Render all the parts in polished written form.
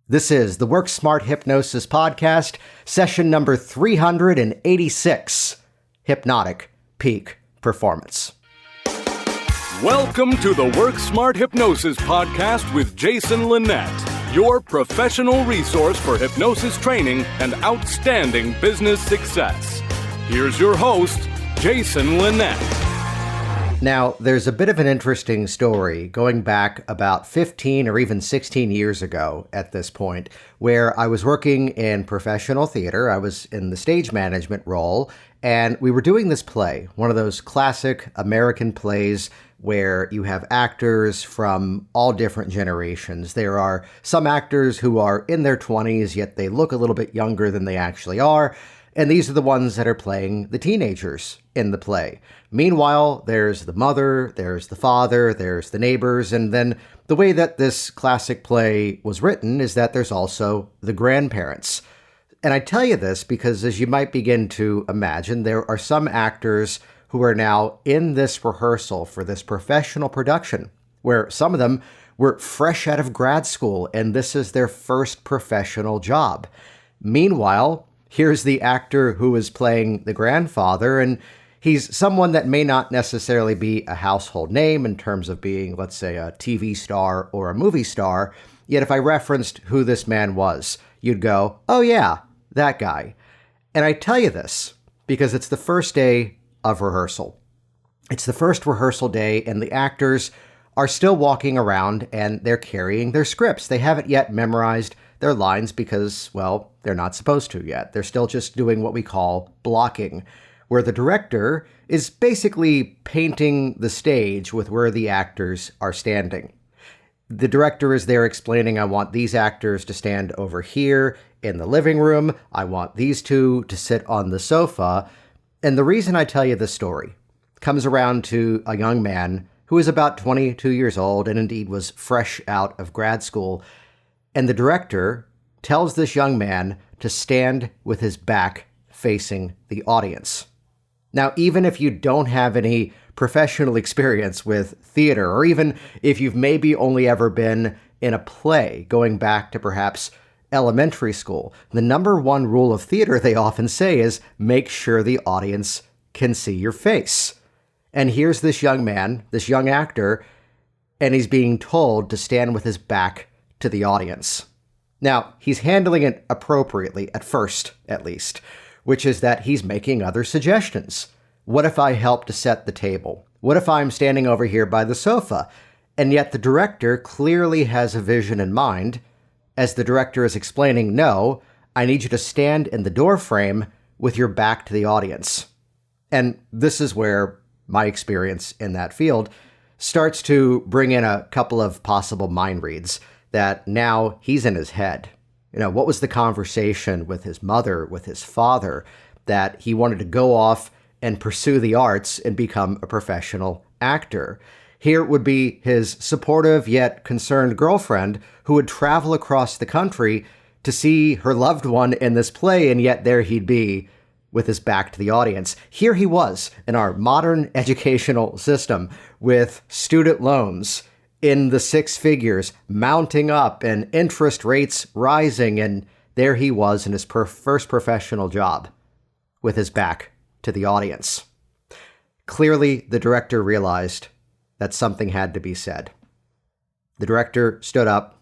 This is the Work Smart Hypnosis Podcast, session number 386, Hypnotic Peak Performance. Welcome to the Work Smart Hypnosis Podcast with Jason Linett, your professional resource for hypnosis training and outstanding business success. Here's your host, Jason Linett. Now, there's a bit of an interesting story going back about 15 or even 16 years ago at this point, where I was working in professional theater. I was in the stage management role, and we were doing this play, one of those classic American plays where you have actors from all different generations. There are some actors who are in their 20s, yet they look a little bit younger than they actually are. And these are the ones that are playing the teenagers in the play. Meanwhile, there's the mother, there's the father, there's the neighbors, and then the way that this classic play was written is that there's also the grandparents. And I tell you this because, as you might begin to imagine, there are some actors who are now in this rehearsal for this professional production, where some of them were fresh out of grad school, and this is their first professional job. Meanwhile, here's the actor who is playing the grandfather, and he's someone that may not necessarily be a household name in terms of being, let's say, a TV star or a movie star. Yet if I referenced who this man was, you'd go, oh yeah, that guy. And I tell you this because it's the first day of rehearsal. It's the first rehearsal day, and the actors are still walking around and they're carrying their scripts. They haven't yet memorized their lines because, well, they're not supposed to yet. They're still just doing what we call blocking, where the director is basically painting the stage with where the actors are standing. The director is there explaining, I want these actors to stand over here in the living room. I want these two to sit on the sofa. And the reason I tell you this story comes around to a young man who is about 22 years old and indeed was fresh out of grad school. And the director tells this young man to stand with his back facing the audience. Now, even if you don't have any professional experience with theater, or even if you've maybe only ever been in a play, going back to perhaps elementary school, the number one rule of theater, they often say, is make sure the audience can see your face. And here's this young man, this young actor, and he's being told to stand with his back to the audience. Now, he's handling it appropriately, at first, at least, which is that he's making other suggestions. What if I help to set the table? What if I'm standing over here by the sofa? And yet the director clearly has a vision in mind. As the director is explaining, no, I need you to stand in the door frame with your back to the audience. And this is where my experience in that field starts to bring in a couple of possible mind reads that now he's in his head. You know, what was the conversation with his mother, with his father, that he wanted to go off and pursue the arts and become a professional actor? Here would be his supportive yet concerned girlfriend who would travel across the country to see her loved one in this play, and yet there he'd be with his back to the audience. Here he was in our modern educational system with student loans in the six figures, mounting up and interest rates rising, and there he was in his first professional job with his back to the audience. Clearly, the director realized that something had to be said. The director stood up,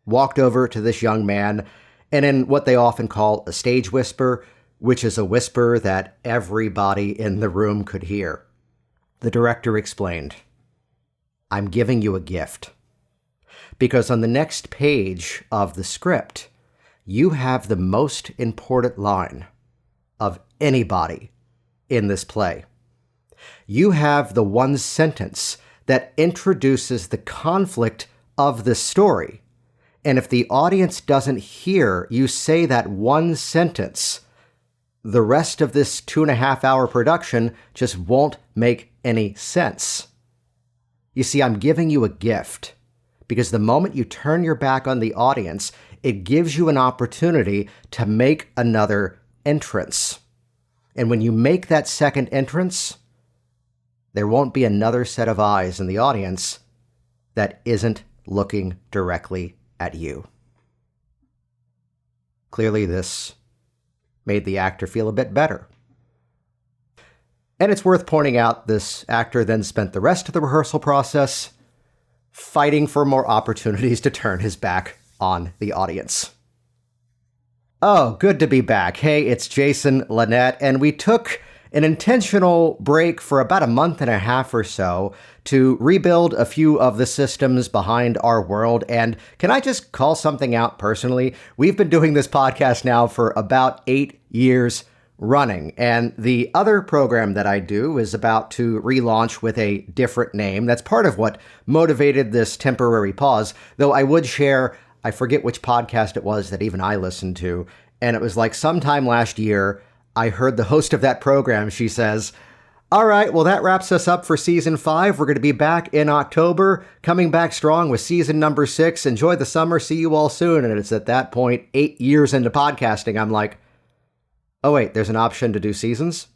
walked over to this young man, and in what they often call a stage whisper, which is a whisper that everybody in the room could hear, the director explained, I'm giving you a gift. Because on the next page of the script, you have the most important line of anybody in this play. You have the one sentence that introduces the conflict of the story. And if the audience doesn't hear you say that one sentence, the rest of this 2.5-hour production just won't make any sense. You see, I'm giving you a gift because the moment you turn your back on the audience, it gives you an opportunity to make another entrance. And when you make that second entrance, there won't be another set of eyes in the audience that isn't looking directly at you. Clearly, this made the actor feel a bit better. And it's worth pointing out this actor then spent the rest of the rehearsal process fighting for more opportunities to turn his back on the audience. Oh, good to be back. Hey, it's Jason Linett, and we took an intentional break for about a month and a half or so to rebuild a few of the systems behind our world. And can I just call something out personally? We've been doing this podcast now for about 8 years running, and the other program that I do is about to relaunch with a different name. That's part of what motivated this temporary pause, though I would share, I forget which podcast it was that even I listened to, and it was like sometime last year, I heard the host of that program, she says, all right, well, that wraps us up for season 5. We're going to be back in October, coming back strong with season number 6. Enjoy the summer. See you all soon. And it's at that point, 8 years into podcasting, I'm like, oh, wait, there's an option to do seasons?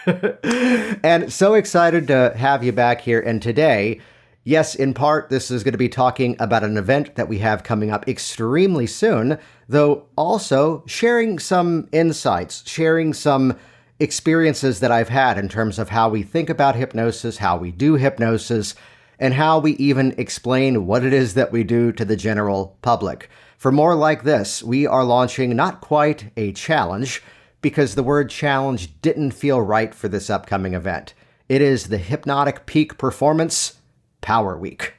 And so excited to have you back here. And today, yes, in part, this is going to be talking about an event that we have coming up extremely soon, though also sharing some insights, sharing some experiences that I've had in terms of how we think about hypnosis, how we do hypnosis, and how we even explain what it is that we do to the general public. For more like this, we are launching not quite a challenge, because the word challenge didn't feel right for this upcoming event. It is the Hypnotic Peak Performance Power Week.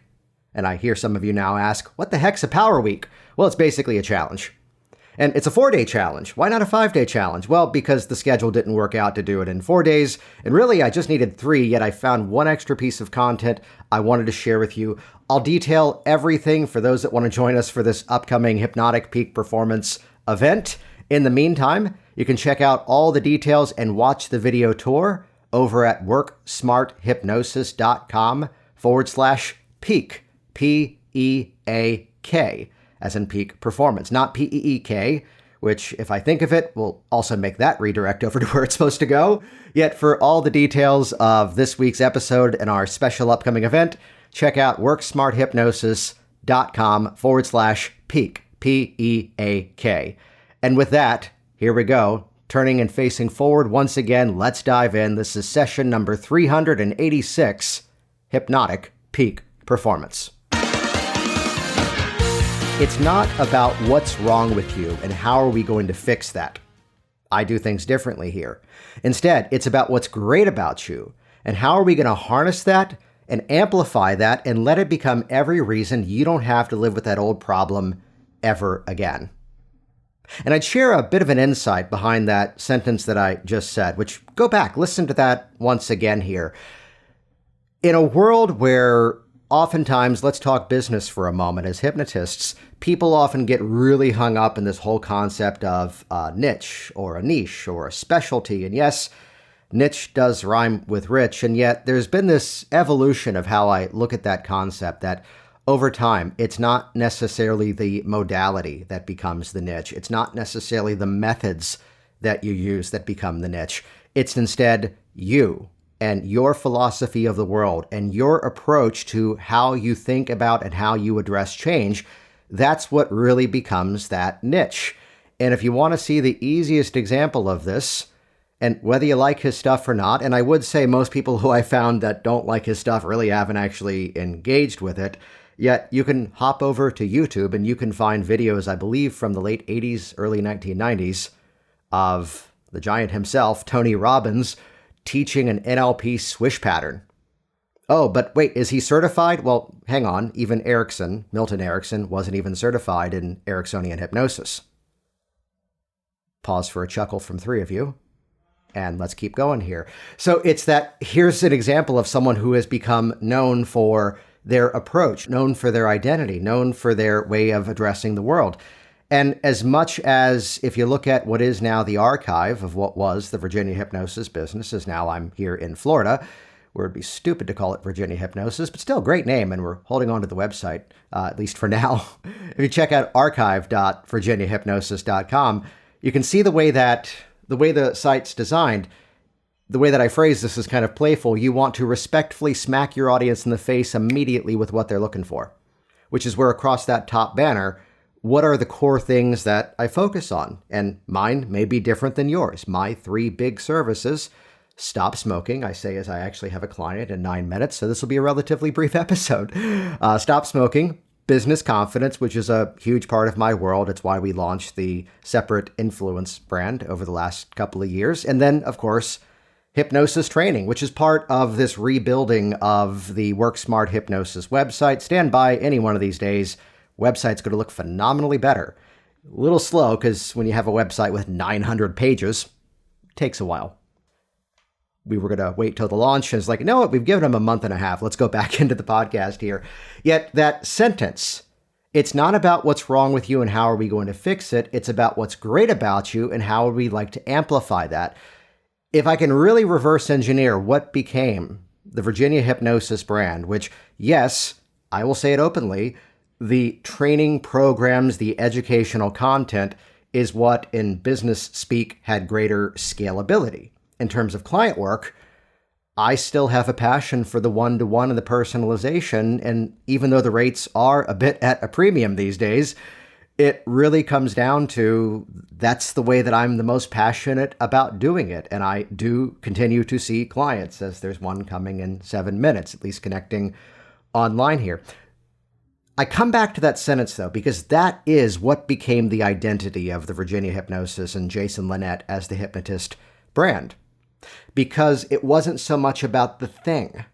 And I hear some of you now ask, what the heck's a Power Week? Well, it's basically a challenge. And it's a 4-day challenge. Why not a 5-day challenge? Well, because the schedule didn't work out to do it in 4 days. And really, I just needed 3, yet I found one extra piece of content I wanted to share with you. I'll detail everything for those that want to join us for this upcoming Hypnotic Peak Performance event. In the meantime, you can check out all the details and watch the video tour over at worksmarthypnosis.com/peak, P-E-A-K, as in peak performance, not P-E-E-K, which, if I think of it, will also make that redirect over to where it's supposed to go. Yet for all the details of this week's episode and our special upcoming event, check out worksmarthypnosis.com/peak, P-E-A-K. And with that, here we go. Turning and facing forward once again, let's dive in. This is session number 386, Hypnotic Peak Performance. It's not about what's wrong with you and how are we going to fix that. I do things differently here. Instead, it's about what's great about you and how are we going to harness that and amplify that and let it become every reason you don't have to live with that old problem ever again. And I'd share a bit of an insight behind that sentence that I just said, which go back, listen to that once again here. In a world where oftentimes, let's talk business for a moment, as hypnotists, people often get really hung up in this whole concept of a niche or a niche or a specialty. And yes, niche does rhyme with rich. And yet there's been this evolution of how I look at that concept that over time, it's not necessarily the modality that becomes the niche. It's not necessarily the methods that you use that become the niche. It's instead you and your philosophy of the world and your approach to how you think about and how you address change. That's what really becomes that niche. And if you want to see the easiest example of this, and whether you like his stuff or not, and I would say most people who I found that don't like his stuff really haven't actually engaged with it, yet you can hop over to YouTube and you can find videos, I believe, from the late 80s, early 1990s of the giant himself, Tony Robbins, teaching an NLP swish pattern. Oh, but wait, is he certified? Well, hang on. Even Milton Erickson, wasn't even certified in Ericksonian hypnosis. Pause for a chuckle from 3 of you. And let's keep going here. So it's that, here's an example of someone who has become known for their approach, known for their identity, known for their way of addressing the world. And as much as if you look at what is now the archive of what was the Virginia hypnosis business, as now I'm here in Florida, where it'd be stupid to call it Virginia Hypnosis, but still a great name, and we're holding on to the website, at least for now. If you check out archive.virginiahypnosis.com, you can see the way the site's designed. The way that I phrase this is kind of playful. You want to respectfully smack your audience in the face immediately with what they're looking for, which is where across that top banner, what are the core things that I focus on? And mine may be different than yours. My 3 big services: stop smoking. I say as I actually have a client in 9 minutes, so this will be a relatively brief episode. Stop smoking, business confidence, which is a huge part of my world. It's why we launched the separate influence brand over the last couple of years. And then, of course, hypnosis training, which is part of this rebuilding of the Work Smart Hypnosis website. Stand by any one of these days. Website's going to look phenomenally better. A little slow because when you have a website with 900 pages, it takes a while. We were going to wait till the launch, and it's like, no, we've given them a month and a half. Let's go back into the podcast here. Yet that sentence, it's not about what's wrong with you and how are we going to fix it. It's about what's great about you and how would we like to amplify that. If I can really reverse engineer what became the Virginia Hypnosis brand, which, yes, I will say it openly, the training programs, the educational content is what in business speak had greater scalability. In terms of client work, I still have a passion for the one-to-one and the personalization. And even though the rates are a bit at a premium these days, it really comes down to that's the way that I'm the most passionate about doing it. And I do continue to see clients, as there's one coming in 7 minutes, at least connecting online here. I come back to that sentence, though, because that is what became the identity of the Virginia Hypnosis and Jason Linett as the hypnotist brand. Because it wasn't so much about the thing.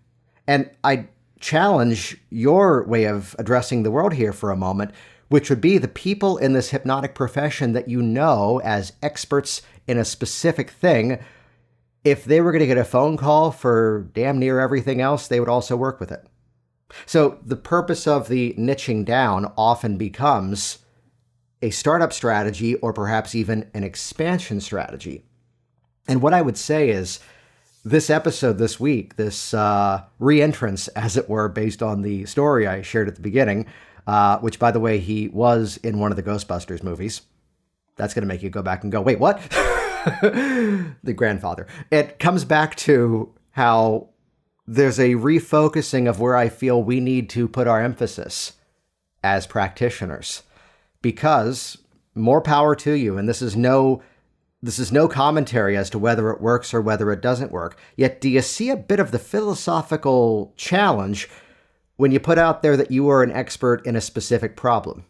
And I challenge your way of addressing the world here for a moment, which would be the people in this hypnotic profession that you know as experts in a specific thing. If they were going to get a phone call for damn near everything else, they would also work with it. So the purpose of the niching down often becomes a startup strategy or perhaps even an expansion strategy. And what I would say is this episode this week, this re-entrance, as it were, based on the story I shared at the beginning, which, by the way, he was in one of the Ghostbusters movies. That's going to make you go back and go, wait, what? The grandfather. It comes back to how there's a refocusing of where I feel we need to put our emphasis as practitioners, because more power to you. And this is no commentary as to whether it works or whether it doesn't work. Yet, do you see a bit of the philosophical challenge when you put out there that you are an expert in a specific problem?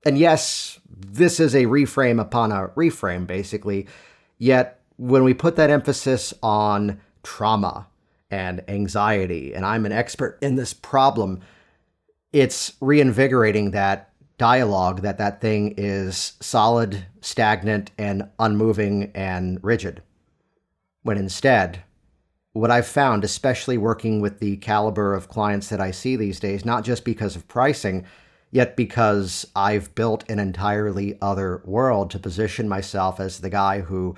And yes, this is a reframe upon a reframe, basically. Yet, when we put that emphasis on trauma and anxiety, and I'm an expert in this problem, it's reinvigorating that dialogue that thing is solid, stagnant, and unmoving and rigid. When instead, what I've found, especially working with the caliber of clients that I see these days, not just because of pricing, yet because I've built an entirely other world to position myself as the guy who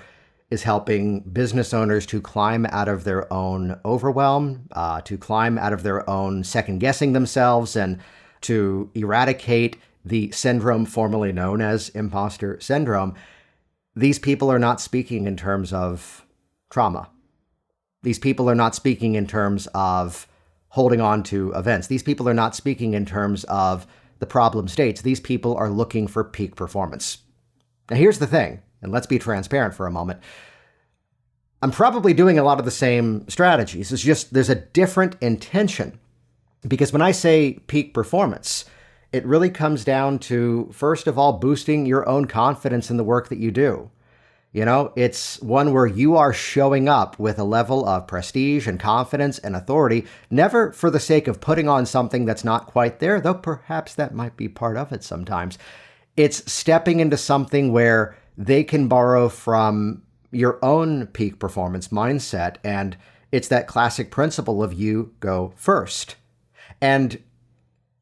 is helping business owners to climb out of their own overwhelm, to climb out of their own second-guessing themselves, and to eradicate the syndrome formerly known as imposter syndrome. These people are not speaking in terms of trauma. These people are not speaking in terms of holding on to events. These people are not speaking in terms of the problem states. These people are looking for peak performance. Now, here's the thing, and let's be transparent for a moment. I'm probably doing a lot of the same strategies. It's just there's a different intention. Because when I say peak performance, it really comes down to, first of all, boosting your own confidence in the work that you do. You know, it's one where you are showing up with a level of prestige and confidence and authority, never for the sake of putting on something that's not quite there, though perhaps that might be part of it sometimes. It's stepping into something where they can borrow from your own peak performance mindset, and it's that classic principle of you go first. And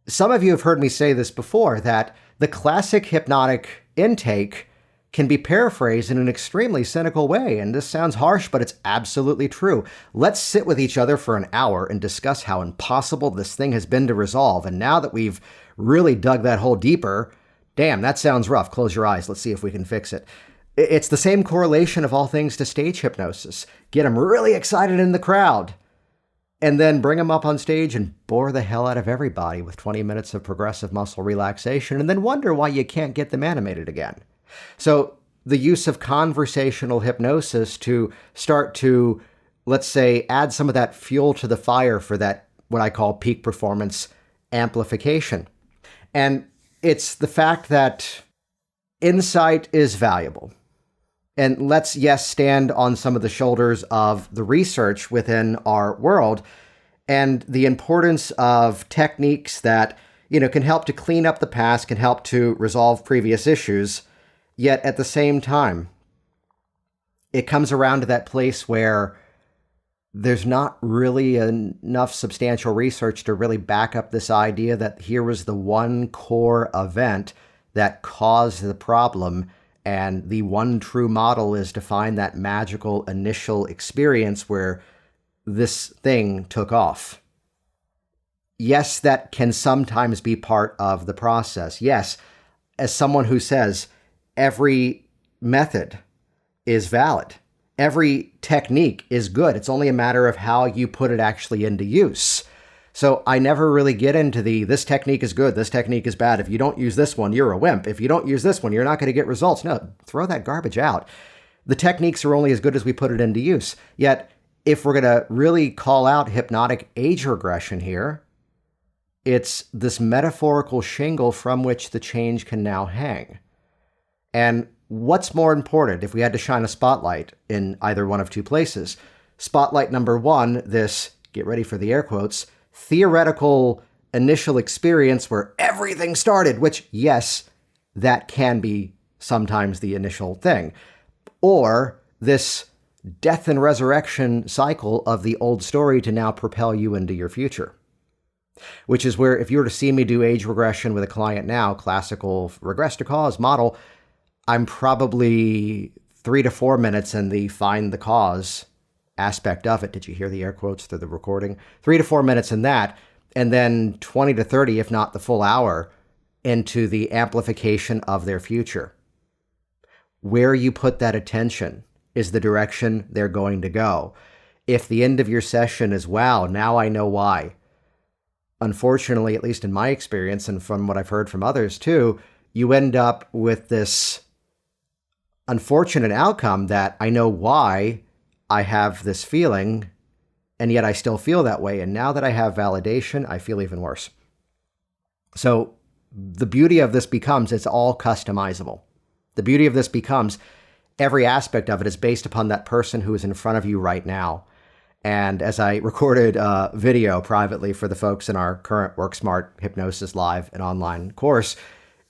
some of you have heard me say this before, that the classic hypnotic intake can be paraphrased in an extremely cynical way. And this sounds harsh, but it's absolutely true. Let's sit with each other for an hour and discuss how impossible this thing has been to resolve. And now that we've really dug that hole deeper, damn, that sounds rough. Close your eyes. Let's see if we can fix it. It's the same correlation of all things to stage hypnosis. Get them really excited in the crowd. and then bring them up on stage and bore the hell out of everybody with 20 minutes of progressive muscle relaxation, and then wonder why you can't get them animated again. So the use of conversational hypnosis to start to, let's say, add some of that fuel to the fire for that, what I call peak performance amplification. And it's the fact that insight is valuable. And let's, yes, stand on some of the shoulders of the research within our world and the importance of techniques that, can help to clean up the past, can help to resolve previous issues. Yet at the same time, it comes around to that place where there's not really enough substantial research to really back up this idea that here was the one core event that caused the problem, and the one true model is to find that magical initial experience where this thing took off. Yes, that can sometimes be part of the process. Yes, as someone who says every method is valid, every technique is good, it's only a matter of how you put it actually into use. So I never really get into this technique is good, this technique is bad. If you don't use this one, you're a wimp. If you don't use this one, you're not going to get results. No, throw that garbage out. The techniques are only as good as we put it into use. Yet, if we're going to really call out hypnotic age regression here, it's this metaphorical shingle from which the change can now hang. And what's more important if we had to shine a spotlight in either one of two places? Spotlight number one, this, get ready for the air quotes, theoretical initial experience where everything started, which, yes, that can be sometimes the initial thing. Or this death and resurrection cycle of the old story to now propel you into your future. Which is where if you were to see me do age regression with a client now, classical regress to cause model, I'm probably 3 to 4 minutes in the find the cause aspect of it. Did you hear the air quotes through the recording? 3 to 4 minutes in that, and then 20 to 30, if not the full hour, into the amplification of their future. Where you put that attention is the direction they're going to go. If the end of your session is, wow, now I know why. Unfortunately, at least in my experience and from what I've heard from others too, you end up with this unfortunate outcome that I know why I have this feeling, and yet I still feel that way. And now that I have validation, I feel even worse. So the beauty of this becomes it's all customizable. The beauty of this becomes every aspect of it is based upon that person who is in front of you right now. And as I recorded a video privately for the folks in our current WorkSmart Hypnosis Live and online course,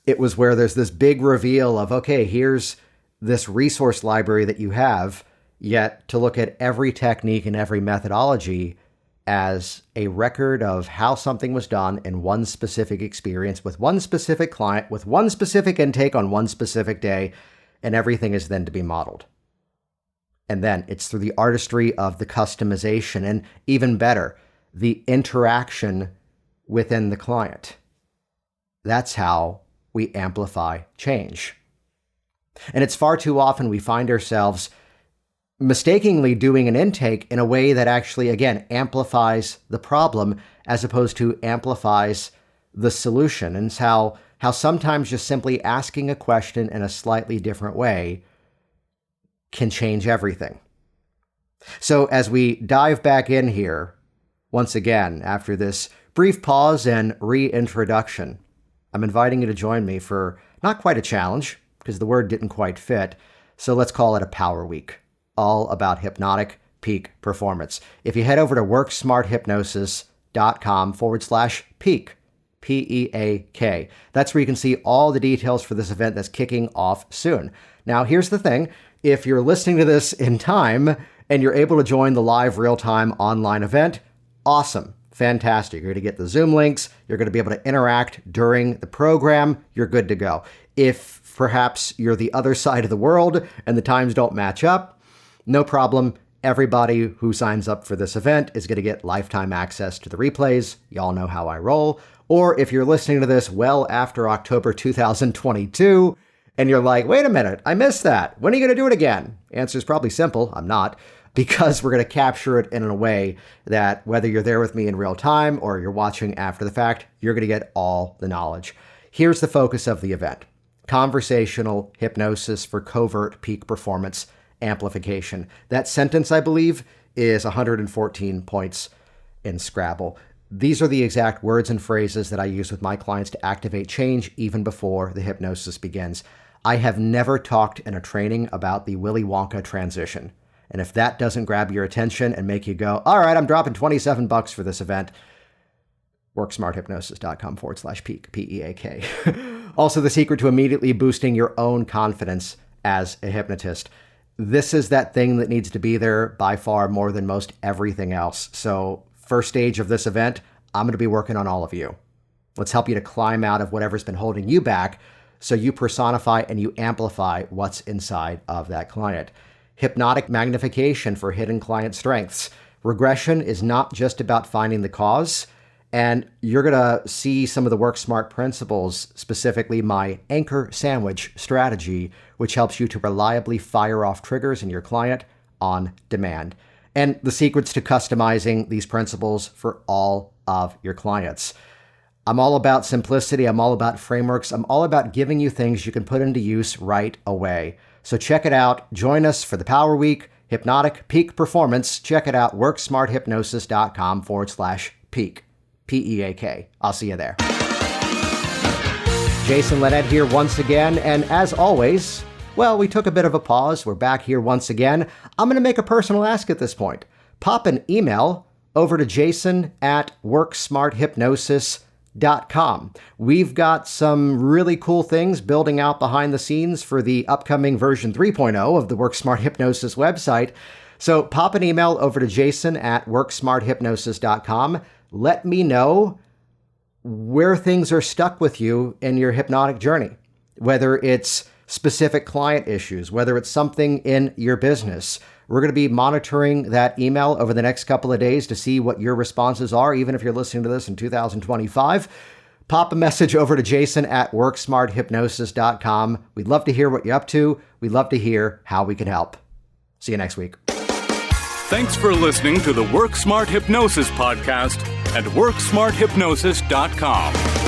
it was where there's this big reveal of, okay, here's this resource library that you have, yet to look at every technique and every methodology as a record of how something was done in one specific experience with one specific client, with one specific intake on one specific day, and everything is then to be modeled. And then it's through the artistry of the customization and even better, the interaction within the client. That's how we amplify change. And it's far too often we find ourselves mistakenly doing an intake in a way that actually, again, amplifies the problem as opposed to amplifies the solution. And it's how sometimes just simply asking a question in a slightly different way can change everything. So as we dive back in here, once again, after this brief pause and reintroduction, I'm inviting you to join me for not quite a challenge, because the word didn't quite fit, so let's call it a power week, all about hypnotic peak performance. If you head over to worksmarthypnosis.com/peak, P-E-A-K, that's where you can see all the details for this event that's kicking off soon. Now, here's the thing. If you're listening to this in time and you're able to join the live real-time online event, awesome, fantastic. You're going to get the Zoom links. You're going to be able to interact during the program. You're good to go. If perhaps you're the other side of the world and the times don't match up, no problem. Everybody who signs up for this event is going to get lifetime access to the replays. Y'all know how I roll. Or if you're listening to this well after October 2022, and you're like, wait a minute, I missed that. When are you going to do it again? Answer is probably simple. I'm not. because we're going to capture it in a way that whether you're there with me in real time or you're watching after the fact, you're going to get all the knowledge. Here's the focus of the event: conversational hypnosis for covert peak performance amplification. That sentence, I believe, is 114 points in Scrabble. These are the exact words and phrases that I use with my clients to activate change even before the hypnosis begins. I have never talked in a training about the Willy Wonka transition. And if that doesn't grab your attention and make you go, all right, I'm dropping $27 for this event, worksmarthypnosis.com/peak, P-E-A-K. Also, the secret to immediately boosting your own confidence as a hypnotist. This is that thing that needs to be there by far more than most everything else. So first stage of this event, I'm going to be working on all of you. Let's help you to climb out of whatever's been holding you back so you personify and you amplify what's inside of that client. Hypnotic magnification for hidden client strengths. Regression is not just about finding the cause, and you're going to see some of the Work Smart principles, specifically my anchor sandwich strategy, which helps you to reliably fire off triggers in your client on demand. And the secrets to customizing these principles for all of your clients. I'm all about simplicity. I'm all about frameworks. I'm all about giving you things you can put into use right away. So check it out. Join us for the Power Week, Hypnotic Peak Performance. Check it out, worksmarthypnosis.com/peak, P-E-A-K. I'll see you there. Jason Linett here once again. And as always, well, we took a bit of a pause. We're back here once again. I'm going to make a personal ask at this point. Pop an email over to jason@worksmarthypnosis.com. We've got some really cool things building out behind the scenes for the upcoming version 3.0 of the Work Smart Hypnosis website. So pop an email over to jason@worksmarthypnosis.com. Let me know where things are stuck with you in your hypnotic journey, whether it's specific client issues, whether it's something in your business. We're going to be monitoring that email over the next couple of days to see what your responses are, even if you're listening to this in 2025. Pop a message over to jason@worksmarthypnosis.com. We'd love to hear what you're up to. We'd love to hear how we can help. See you next week. Thanks for listening to the Work Smart Hypnosis podcast at worksmarthypnosis.com.